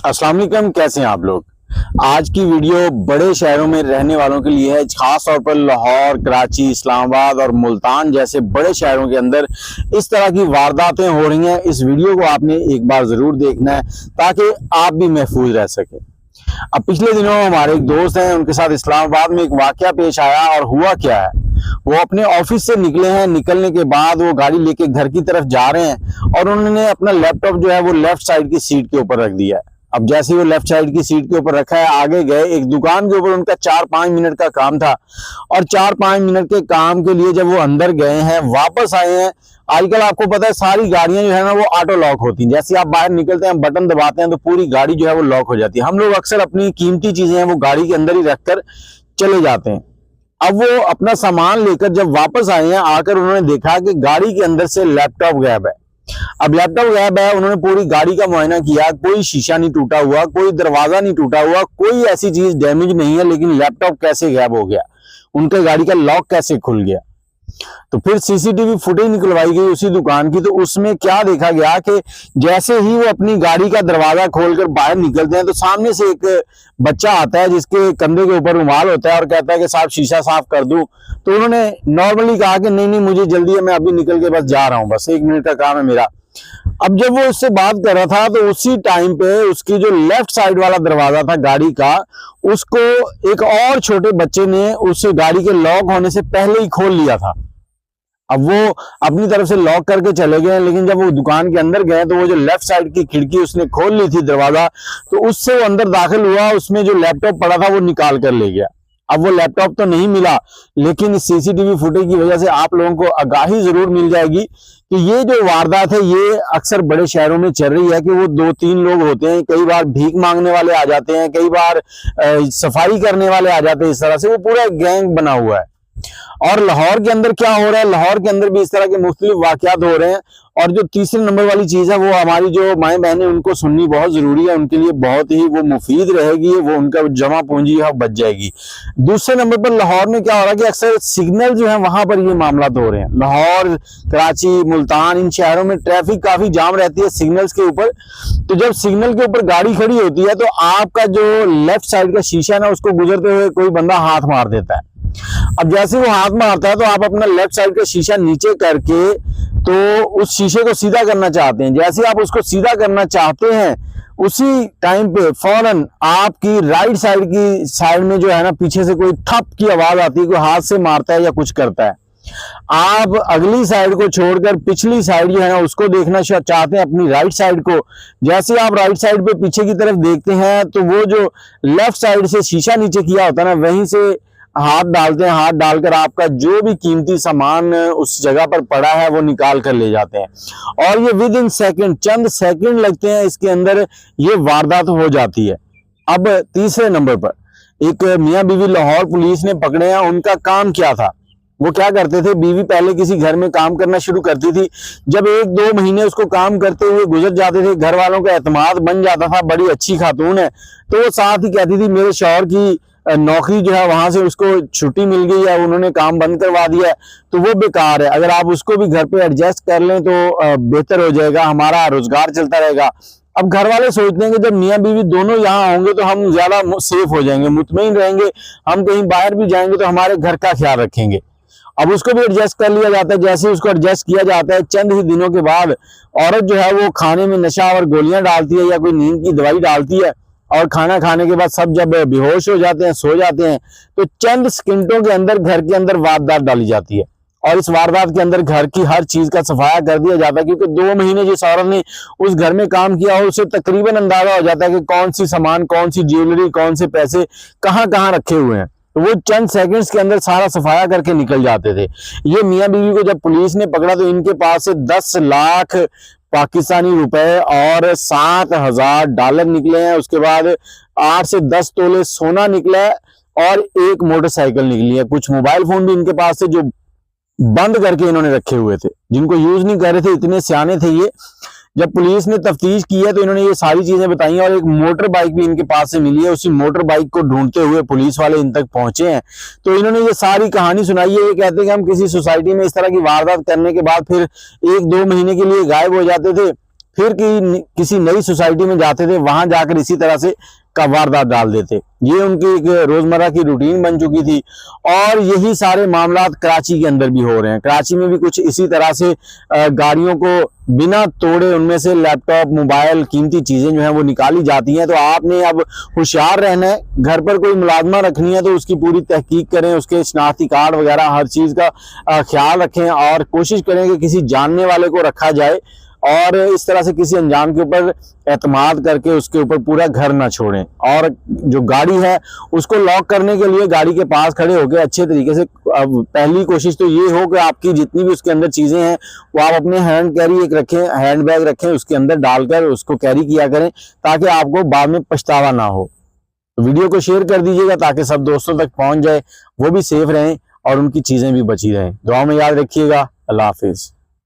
अस्सलाम वालेकुम, कैसे हैं आप लोग। आज की वीडियो बड़े शहरों में रहने वालों के लिए है, खास तौर पर लाहौर, कराची, इस्लामाबाद और मुल्तान जैसे बड़े शहरों के अंदर इस तरह की वारदातें हो रही हैं। इस वीडियो को आपने एक बार जरूर देखना है ताकि आप भी महफूज रह सके। अब पिछले दिनों हमारे एक दोस्त हैं, उनके साथ इस्लामाबाद में एक वाकया पेश आया। और हुआ क्या है, वो अपने ऑफिस से निकले हैं, निकलने के बाद वो गाड़ी लेके घर की तरफ जा रहे हैं और उन्होंने अपना लैपटॉप जो है वो लेफ्ट साइड की सीट के ऊपर रख दिया है। अब जैसे वो लेफ्ट साइड की सीट के ऊपर रखा है, आगे गए एक दुकान के ऊपर। उनका 4-5 मिनट का काम था और 4-5 मिनट के काम के लिए जब वो अंदर गए हैं, वापस आए हैं। आजकल आपको पता है सारी गाड़ियां जो है ना वो ऑटो लॉक होती हैं। जैसे आप बाहर निकलते हैं, बटन दबाते हैं तो पूरी गाड़ी जो है वो लॉक हो जाती है। हम लोग अक्सर अपनी कीमती चीजें हैं वो गाड़ी के अंदर ही रखकर चले जाते हैं। अब वो अपना सामान लेकर जब वापस आए हैं, आकर उन्होंने देखा कि गाड़ी के अंदर से लैपटॉप गायब है। अब लैपटॉप गायब है, उन्होंने पूरी गाड़ी का मुआयना किया, कोई शीशा नहीं टूटा हुआ, कोई दरवाजा नहीं टूटा हुआ, कोई ऐसी चीज डैमेज नहीं है, लेकिन लैपटॉप कैसे गायब हो गया, उनके गाड़ी का लॉक कैसे खुल गया। तो फिर सीसीटीवी फुटेज निकलवाई गई उसी दुकान की। तो उसमें क्या देखा गया कि जैसे ही वो अपनी गाड़ी का दरवाजा खोलकर बाहर निकलते हैं तो सामने से एक बच्चा आता है जिसके कंधे के ऊपर रुमाल होता है और कहता है कि साहब शीशा साफ कर दूं। तो उन्होंने नॉर्मली कहा कि नहीं मुझे जल्दी है, मैं अभी निकल के बस जा रहा हूं, बस 1 मिनट का काम है मेरा। अब जब वो उससे बात कर रहा था तो उसी टाइम पे उसकी जो लेफ्ट साइड वाला दरवाजा था गाड़ी का, उसको एक और छोटे बच्चे ने उस गाड़ी के लॉक होने से पहले ही खोल लिया था। अब वो अपनी तरफ से लॉक करके चले गए, लेकिन जब वो दुकान के अंदर गए तो वो जो लेफ्ट साइड की खिड़की उसने खोल ली थी दरवाजा, तो उससे वो अंदर दाखिल हुआ, उसमें जो लैपटॉप पड़ा था वो निकाल कर ले गया। अब वो लैपटॉप तो नहीं मिला, लेकिन इस सीसीटीवी फुटेज की वजह से आप लोगों को आगाही जरूर मिल जाएगी कि ये जो वारदात है ये अक्सर बड़े शहरों में चल रही है कि वो 2-3 लोग होते हैं, कई बार भीख मांगने वाले आ जाते हैं, कई बार सफाई करने वाले आ जाते हैं। इस तरह से वो पूरा गैंग बना हुआ है। और लाहौर के अंदर क्या हो रहा है, लाहौर के अंदर भी इस तरह के मुख्तलिफ वाकयात हो रहे हैं। और जो तीसरे नंबर वाली चीज है वो हमारी जो माएँ बहनें, उनको सुननी बहुत जरूरी है, उनके लिए बहुत ही वो मुफीद रहेगी, वो उनका जमा पूंजी है बच जाएगी। दूसरे नंबर पर लाहौर में क्या हो रहा है कि अक्सर सिग्नल जो है वहां पर ये मामला हो रहे हैं। लाहौर, कराची, मुल्तान, इन शहरों में ट्रैफिक काफी जाम रहती है सिग्नल्स के ऊपर। तो जब सिग्नल के ऊपर गाड़ी खड़ी होती है तो आपका जो लेफ्ट साइड का शीशा है ना, उसको गुजरते हुए कोई बंदा हाथ मार देता है। अब जैसे वो हाथ मारता है तो आप अपना लेफ्ट साइड का शीशा नीचे करके तो उस शीशे को सीधा करना चाहते हैं। जैसे आप उसको सीधा करना चाहते हैं, उसी टाइम पे फौरन आपकी राइट साइड में जो है ना, पीछे से कोई ठप की आवाज आती है, कोई हाथ से मारता है या कुछ करता है। आप अगली साइड को छोड़कर पिछली साइड जो है ना उसको देखना चाहते हैं, अपनी राइट साइड को। जैसे आप राइट साइड पे पीछे की तरफ देखते हैं तो वो जो लेफ्ट साइड से शीशा नीचे किया होता है ना, वहीं से हाथ डालते हैं। हाथ डालकर आपका जो भी कीमती सामान उस जगह पर पड़ा है वो निकाल कर ले जाते हैं। और ये with in second, Chand second लगते हैं, इसके अंदर ये वारदात हो जाती है। अब तीसरे नंबर पर एक मियां बीवी लाहौर पुलिस ने पकड़े हैं। उनका काम क्या था, वो क्या करते थे, बीवी पहले किसी घर में काम करना शुरू करती थी। जब 1-2 महीने उसको काम करते हुए गुजर जाते थे, घर वालों का एतमाद बन जाता था, बड़ी अच्छी खातून है, तो वो साथ ही कहती थी मेरे शौहर की नौकरी जो है वहां से उसको छुट्टी मिल गई है, उन्होंने काम बंद करवा दिया है, तो वो बेकार है। अगर आप उसको भी घर पे एडजस्ट कर लें तो बेहतर हो जाएगा, हमारा रोजगार चलता रहेगा। अब घर वाले सोचते हैं कि जब मियाँ बीवी दोनों यहाँ होंगे तो हम ज्यादा सेफ हो जाएंगे, मुतमईन रहेंगे, हम कहीं बाहर भी जाएंगे तो हमारे घर का ख्याल रखेंगे। अब उसको भी एडजस्ट कर लिया जाता है। जैसे उसको एडजस्ट किया जाता है, चंद ही दिनों के बाद औरत जो है वो खाने में नशा और गोलियां डालती है या कोई नींद की दवाई डालती है, और खाना खाने के बाद सब जब बेहोश हो जाते हैं, सो जाते हैं, तो चंद सेकंडों के अंदर घर के अंदर वारदात डाली जाती है। और इस वारदात के अंदर घर की हर चीज का सफाया कर दिया जाता है, क्योंकि 2 महीने जिस औरत ने उस घर में काम किया हो उसे तकरीबन अंदाजा हो जाता है कि कौन सी सामान, कौन सी ज्वेलरी, कौन से पैसे कहाँ कहाँ रखे हुए हैं। तो वो चंद सेकंड्स के अंदर सारा सफाया करके निकल जाते थे। ये मियाँ बीवी को जब पुलिस ने पकड़ा तो इनके पास से 10 लाख पाकिस्तानी रुपए और $7,000 निकले हैं। उसके बाद 8 से 10 तोले सोना निकला है और एक मोटरसाइकिल निकली है। कुछ मोबाइल फोन भी इनके पास से जो बंद करके इन्होंने रखे हुए थे, जिनको यूज नहीं कर रहे थे, इतने सियाने थे ये। जब पुलिस ने तफ्तीश की है तो इन्होंने ये सारी चीजें बताई और एक मोटर बाइक भी इनके पास से मिली है। उसी मोटर बाइक को ढूंढते हुए पुलिस वाले इन तक पहुंचे हैं। तो इन्होंने ये सारी कहानी सुनाई है। ये कहते हैं कि हम किसी सोसाइटी में इस तरह की वारदात करने के बाद फिर 1-2 महीने के लिए गायब हो जाते थे, फिर किसी नई सोसाइटी में जाते थे, वहां जाकर इसी तरह से का वारदात डाल देते। ये उनकी एक रोजमर्रा की रूटीन बन चुकी थी और यही सारे मामलात कराची के अंदर भी हो रहे हैं। कराची में भी कुछ इसी तरह से गाड़ियों को बिना तोड़े उनमें से लैपटॉप, मोबाइल, कीमती चीजें जो हैं वो निकाली जाती हैं। तो आपने अब होशियार रहना है। घर पर कोई मुलाजमा रखनी है तो उसकी पूरी तहकीक करें, उसके शनाख्ती कार्ड वगैरह हर चीज का ख्याल रखें और कोशिश करें कि किसी जानने वाले को रखा जाए और इस तरह से किसी अनजान के ऊपर एतमाद करके उसके ऊपर पूरा घर ना छोड़ें। और जो गाड़ी है उसको लॉक करने के लिए गाड़ी के पास खड़े होकर अच्छे तरीके से पहली कोशिश तो ये हो कि आपकी जितनी भी उसके अंदर चीजें हैं वो आप अपने हैंड कैरी एक रखें, हैंड बैग रखें, उसके अंदर डालकर उसको कैरी किया करें ताकि आपको बाद में पछतावा ना हो। तो वीडियो को शेयर कर दीजिएगा ताकि सब दोस्तों तक पहुंच जाए, वो भी सेफ रहें और उनकी चीजें भी बची रहें। दुआ में याद रखिएगा। अल्लाह हाफिज।